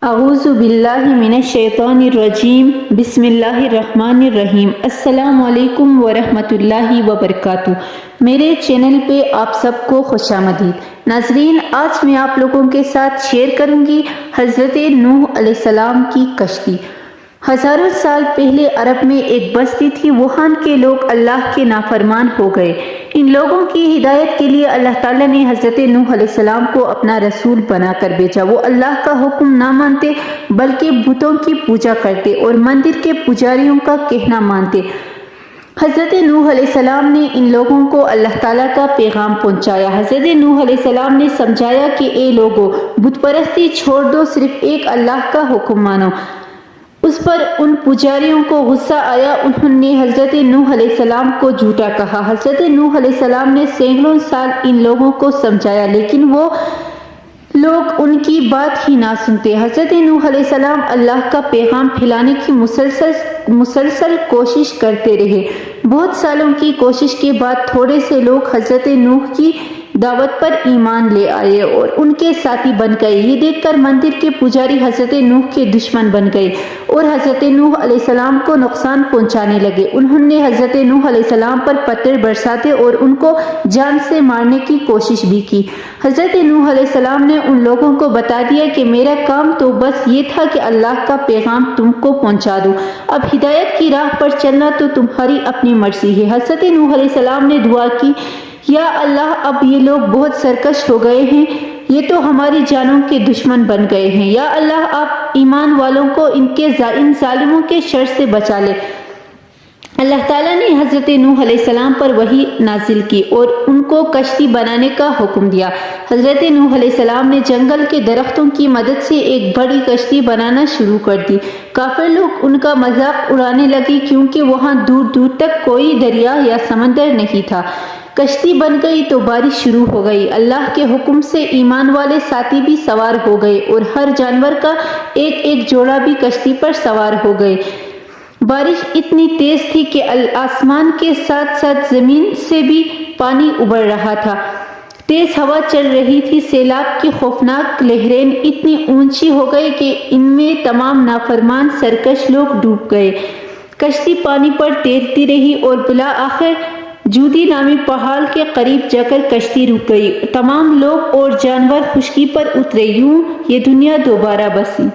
اعوذ باللہ من الشیطان الرجیم بسم اللہ الرحمن الرحیم۔ السلام علیکم ورحمۃ اللہ وبرکاتہ۔ میرے چینل پہ آپ سب کو خوش آمدید۔ ناظرین، آج میں آپ لوگوں کے ساتھ شیئر کروں گی حضرت نوح علیہ السلام کی کشتی۔ ہزاروں سال پہلے عرب میں ایک بستی تھی، وہاں کے لوگ اللہ کے نافرمان ہو گئے۔ ان لوگوں کی ہدایت کے لیے اللہ تعالیٰ نے حضرت نوح علیہ السلام کو اپنا رسول بنا کر بھیجا۔ وہ اللہ کا حکم نہ مانتے بلکہ بتوں کی پوجا کرتے اور مندر کے پجاریوں کا کہنا مانتے۔ حضرت نوح علیہ السلام نے ان لوگوں کو اللہ تعالیٰ کا پیغام پہنچایا۔ حضرت نوح علیہ السلام نے سمجھایا کہ اے لوگو، بت پرستی چھوڑ دو، صرف ایک اللہ کا حکم مانو۔ اس پر ان پجاریوں کو غصہ آیا، انہوں نے حضرت نوح علیہ السلام کو جھوٹا کہا۔ حضرت نوح علیہ السلام نے سینکڑوں سال ان لوگوں کو سمجھایا، لیکن وہ لوگ ان کی بات ہی نہ سنتے۔ حضرت نوح علیہ السلام اللہ کا پیغام پھیلانے کی مسلسل کوشش کرتے رہے۔ بہت سالوں کی کوشش کے بعد تھوڑے سے لوگ حضرت نوح کی دعوت پر ایمان لے آئے اور ان کے ساتھی بن گئے۔ یہ دیکھ کر مندر کے پجاری حضرت نوح کے دشمن بن گئے اور حضرت نوح علیہ السلام کو نقصان پہنچانے لگے۔ انہوں نے حضرت نوح علیہ السلام پر پتھر برساتے اور ان کو جان سے مارنے کی کوشش بھی کی۔ حضرت نوح علیہ السلام نے ان لوگوں کو بتا دیا کہ میرا کام تو بس یہ تھا کہ اللہ کا پیغام تم کو پہنچا دوں، اب ہدایت کی راہ پر چلنا تو تمہاری اپنی مرضی ہے۔ حضرت نوح علیہ السلام نے دعا کی، یا اللہ، اب یہ لوگ بہت سرکش ہو گئے ہیں، یہ تو ہماری جانوں کے دشمن بن گئے ہیں۔ یا اللہ، آپ ایمان والوں کو ان ظالموں کے شر سے بچا لے۔ اللہ تعالیٰ نے حضرت نوح علیہ السلام پر وحی نازل کی اور ان کو کشتی بنانے کا حکم دیا۔ حضرت نوح علیہ السلام نے جنگل کے درختوں کی مدد سے ایک بڑی کشتی بنانا شروع کر دی۔ کافر لوگ ان کا مذاق اڑانے لگے کیونکہ وہاں دور دور تک کوئی دریا یا سمندر نہیں تھا۔ کشتی بن گئی تو بارش شروع ہو گئی۔ اللہ کے حکم سے ایمان والے ساتھی بھی سوار ہو گئے اور ہر جانور کا ایک ایک جوڑا بھی کشتی پر سوار ہو گئے۔ بارش اتنی تیز تھی کہ آسمان کے ساتھ ساتھ زمین سے بھی پانی ابل رہا تھا۔ تیز ہوا چل رہی تھی۔ سیلاب کی خوفناک لہریں اتنی اونچی ہو گئی کہ ان میں تمام نافرمان سرکش لوگ ڈوب گئے۔ کشتی پانی پر تیرتی رہی اور بالآخر جودی نامی پہاڑ کے قریب جا کر کشتی رک گئی۔ تمام لوگ اور جانور خشکی پر اترے۔ یوں یہ دنیا دوبارہ بسی۔